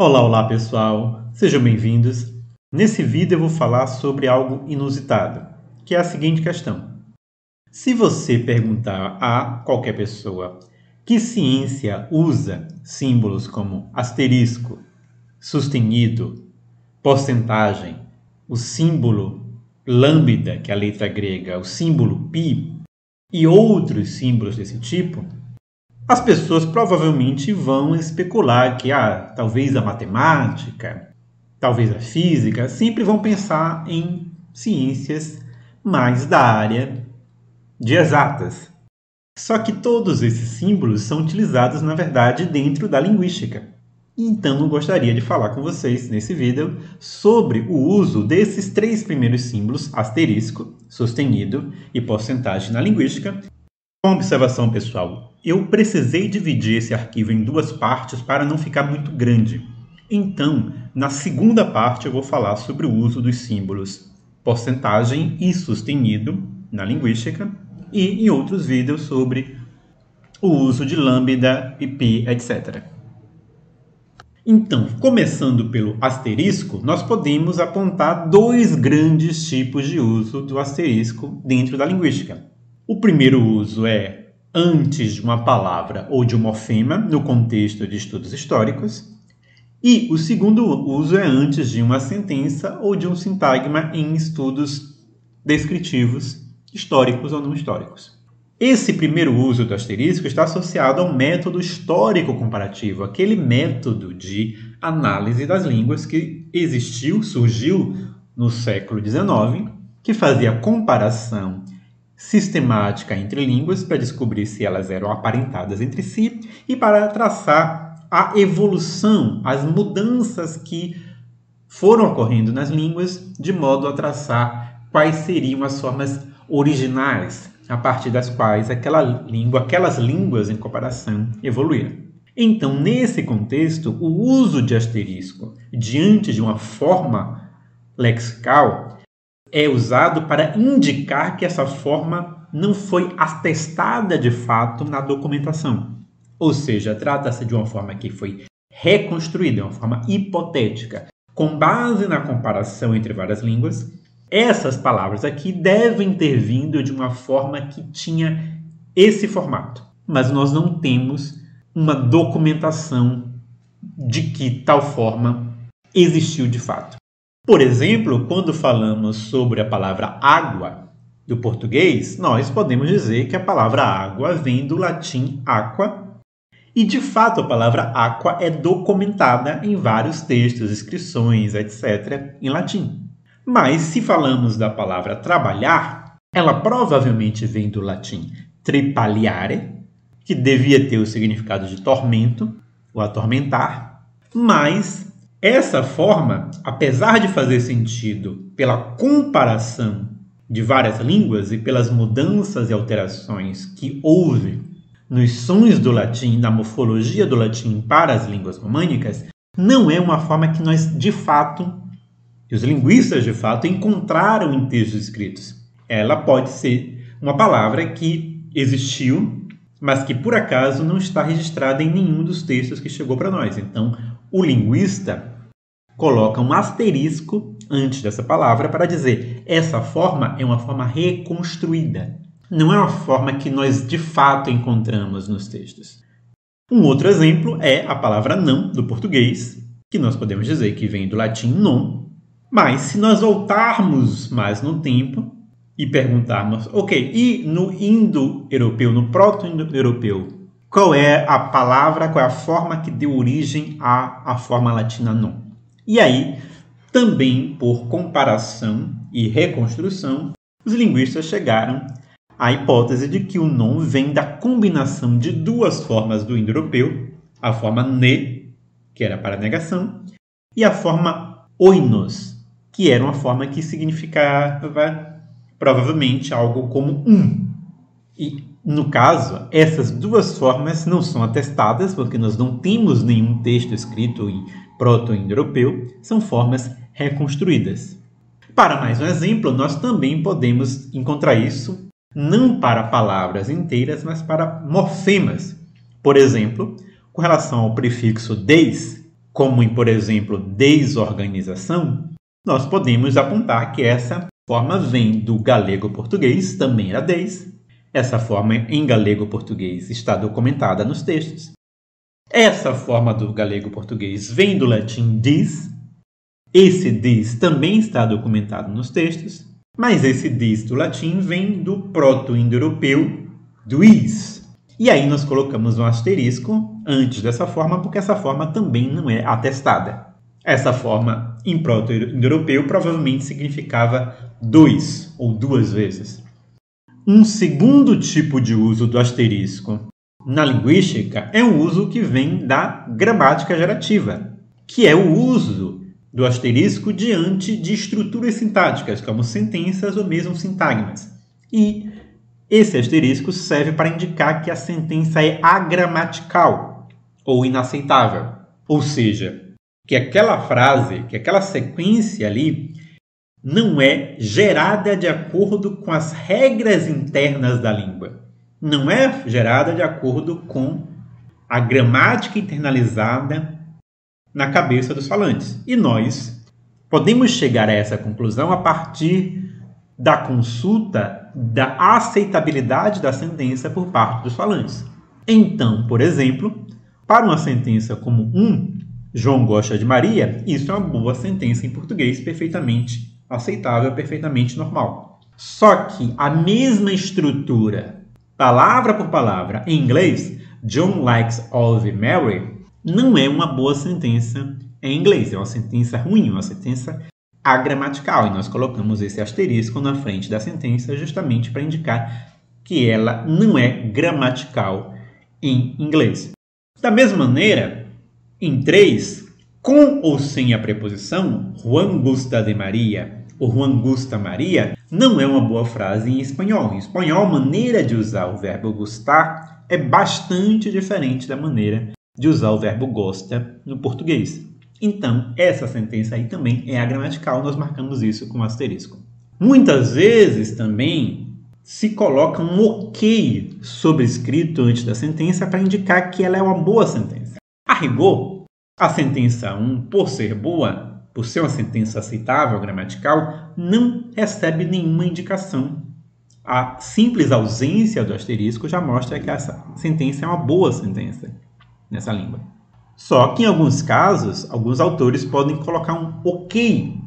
Olá, olá pessoal, sejam bem-vindos. Nesse vídeo eu vou falar sobre algo inusitado, que é a seguinte questão. Se você perguntar a qualquer pessoa que ciência usa símbolos como asterisco, sustenido, porcentagem, o símbolo lambda, que é a letra grega, o símbolo π e outros símbolos desse tipo, as pessoas provavelmente vão especular que talvez a matemática, talvez a física, sempre vão pensar em ciências mais da área de exatas. Só que todos esses símbolos são utilizados, na verdade, dentro da linguística. Então, eu gostaria de falar com vocês nesse vídeo sobre o uso desses três primeiros símbolos, asterisco, sustenido e porcentagem na linguística. Uma observação, pessoal. Eu precisei dividir esse arquivo em duas partes para não ficar muito grande. Então, na segunda parte eu vou falar sobre o uso dos símbolos porcentagem e sustenido na linguística e em outros vídeos sobre o uso de lambda e π, etc. Então, começando pelo asterisco, nós podemos apontar dois grandes tipos de uso do asterisco dentro da linguística. O primeiro uso é antes de uma palavra ou de um morfema, no contexto de estudos históricos. E o segundo uso é antes de uma sentença ou de um sintagma em estudos descritivos, históricos ou não históricos. Esse primeiro uso do asterisco está associado ao método histórico comparativo, aquele método de análise das línguas que surgiu no século XIX, que fazia comparação sistemática entre línguas para descobrir se elas eram aparentadas entre si e para traçar a evolução, as mudanças que foram ocorrendo nas línguas, de modo a traçar quais seriam as formas originais a partir das quais aquelas línguas em comparação evoluíram. Então, nesse contexto, o uso de asterisco diante de uma forma lexical é usado para indicar que essa forma não foi atestada de fato na documentação. Ou seja, trata-se de uma forma que foi reconstruída, uma forma hipotética. Com base na comparação entre várias línguas, essas palavras aqui devem ter vindo de uma forma que tinha esse formato. Mas nós não temos uma documentação de que tal forma existiu de fato. Por exemplo, quando falamos sobre a palavra água do português, nós podemos dizer que a palavra água vem do latim aqua, e de fato a palavra aqua é documentada em vários textos, inscrições, etc., em latim. Mas se falamos da palavra trabalhar, ela provavelmente vem do latim trepaliare, que devia ter o significado de tormento, ou atormentar, mas essa forma, apesar de fazer sentido pela comparação de várias línguas e pelas mudanças e alterações que houve nos sons do latim, na morfologia do latim para as línguas românicas, não é uma forma que nós, de fato, que os linguistas, de fato, encontraram em textos escritos. Ela pode ser uma palavra que existiu, mas que, por acaso, não está registrada em nenhum dos textos que chegou para nós. Então, o linguista coloca um asterisco antes dessa palavra para dizer essa forma é uma forma reconstruída. Não é uma forma que nós de fato encontramos nos textos. Um outro exemplo é a palavra não, do português, que nós podemos dizer que vem do latim non, mas se nós voltarmos mais no tempo e perguntarmos, ok, e no indo-europeu, no proto-indo-europeu, qual é a palavra, qual é a forma que deu origem à forma latina non? E aí, também por comparação e reconstrução, os linguistas chegaram à hipótese de que o non vem da combinação de duas formas do indo-europeu, a forma ne, que era para negação, e a forma oinos, que era uma forma que significava provavelmente algo como E, no caso, essas duas formas não são atestadas, porque nós não temos nenhum texto escrito em proto-indo-europeu, são formas reconstruídas. Para mais um exemplo, nós também podemos encontrar isso não para palavras inteiras, mas para morfemas. Por exemplo, com relação ao prefixo des, como em, por exemplo, desorganização, nós podemos apontar que essa forma vem do galego-português, também era des. Essa forma em galego-português está documentada nos textos. Essa forma do galego-português vem do latim dis. Esse dis também está documentado nos textos, mas esse dis do latim vem do proto-indo-europeu duis. E aí nós colocamos um asterisco antes dessa forma, porque essa forma também não é atestada. Essa forma em proto-indo-europeu provavelmente significava dois ou duas vezes. Um segundo tipo de uso do asterisco na linguística é um uso que vem da gramática gerativa, que é o uso do asterisco diante de estruturas sintáticas, como sentenças ou mesmo sintagmas. E esse asterisco serve para indicar que a sentença é agramatical ou inaceitável. Ou seja, que aquela frase, que aquela sequência ali não é gerada de acordo com as regras internas da língua. Não é gerada de acordo com a gramática internalizada na cabeça dos falantes. E nós podemos chegar a essa conclusão a partir da consulta da aceitabilidade da sentença por parte dos falantes. Então, por exemplo, para uma sentença como João gosta de Maria, isso é uma boa sentença em português, perfeitamente aceitável, perfeitamente normal. Só que a mesma estrutura, palavra por palavra, em inglês, John likes Olive Mary, não é uma boa sentença em inglês. É uma sentença ruim, uma sentença agramatical. E nós colocamos esse asterisco na frente da sentença justamente para indicar que ela não é gramatical em inglês. Da mesma maneira, em 3, com ou sem a preposição Juan gusta de Maria ou Juan gusta Maria, não é uma boa frase em espanhol. Em espanhol, a maneira de usar o verbo gustar é bastante diferente da maneira de usar o verbo gosta no português. Então, essa sentença aí também é agramatical, nós marcamos isso com asterisco. Muitas vezes também se coloca um ok sobrescrito antes da sentença para indicar que ela é uma boa sentença. A rigor, a sentença 1, por ser boa, por ser uma sentença aceitável, gramatical, não recebe nenhuma indicação. A simples ausência do asterisco já mostra que essa sentença é uma boa sentença nessa língua. Só que em alguns casos, alguns autores podem colocar um ok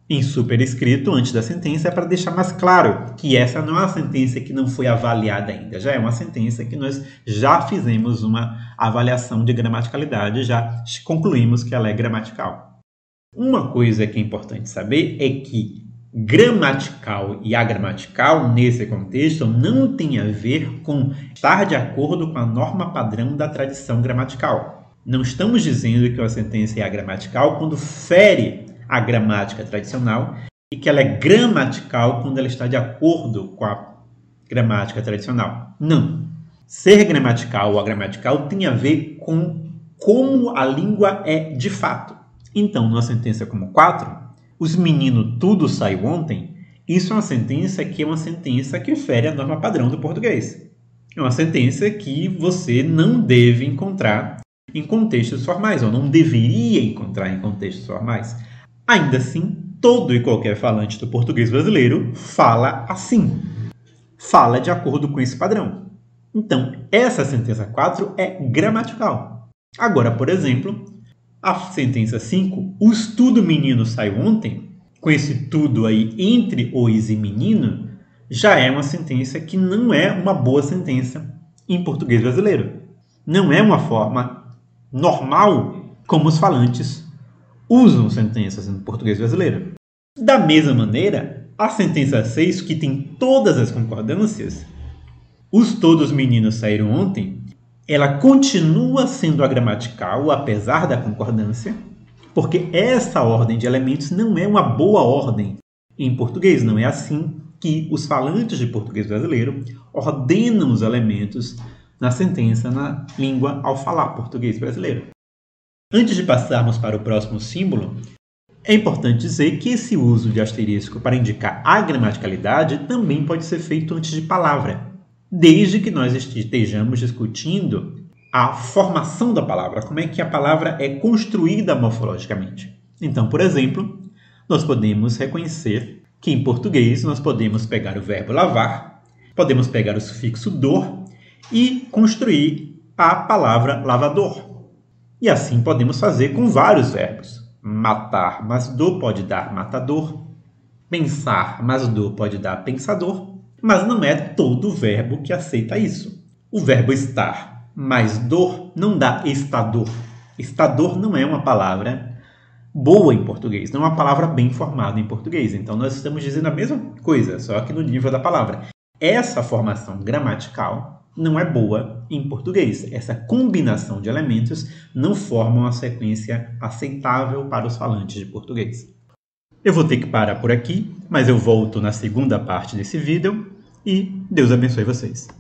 em superescrito antes da sentença para deixar mais claro que essa não é uma sentença que não foi avaliada ainda, já é uma sentença que nós já fizemos uma avaliação de gramaticalidade, já concluímos que ela é gramatical. Uma coisa que é importante saber é que gramatical e agramatical, nesse contexto, não tem a ver com estar de acordo com a norma padrão da tradição gramatical. Não estamos dizendo que uma sentença é agramatical quando fere a gramática tradicional e que ela é gramatical quando ela está de acordo com a gramática tradicional. Não. Ser gramatical ou agramatical tem a ver com como a língua é de fato. Então, numa sentença como 4, os meninos tudo saiu ontem, isso é uma sentença que fere a norma padrão do português. É uma sentença que você não deve encontrar em contextos formais, ou não deveria encontrar em contextos formais. Ainda assim, todo e qualquer falante do português brasileiro fala assim. Fala de acordo com esse padrão. Então, essa sentença 4 é gramatical. Agora, por exemplo, a sentença 5, os tudo menino saiu ontem, com esse tudo aí entre os e menino, já é uma sentença que não é uma boa sentença em português brasileiro. Não é uma forma normal como os falantes usam sentenças no português brasileiro. Da mesma maneira, a sentença 6, que tem todas as concordâncias, os todos meninos saíram ontem, ela continua sendo agramatical, apesar da concordância, porque essa ordem de elementos não é uma boa ordem em português. Não é assim que os falantes de português brasileiro ordenam os elementos na sentença, na língua, ao falar português brasileiro. Antes de passarmos para o próximo símbolo, é importante dizer que esse uso de asterisco para indicar a gramaticalidade também pode ser feito antes de palavra, desde que nós estejamos discutindo a formação da palavra, como é que a palavra é construída morfologicamente. Então, por exemplo, nós podemos reconhecer que em português nós podemos pegar o verbo lavar, podemos pegar o sufixo dor e construir a palavra lavador. E assim podemos fazer com vários verbos. Matar mais do pode dar matador. Pensar mais do pode dar pensador. Mas não é todo verbo que aceita isso. O verbo estar mais dor não dá estador. Estador não é uma palavra boa em português, não é uma palavra bem formada em português. Então nós estamos dizendo a mesma coisa, só que no nível da palavra. Essa formação gramatical não é boa em português. Essa combinação de elementos não forma uma sequência aceitável para os falantes de português. Eu vou ter que parar por aqui, mas eu volto na segunda parte desse vídeo e Deus abençoe vocês.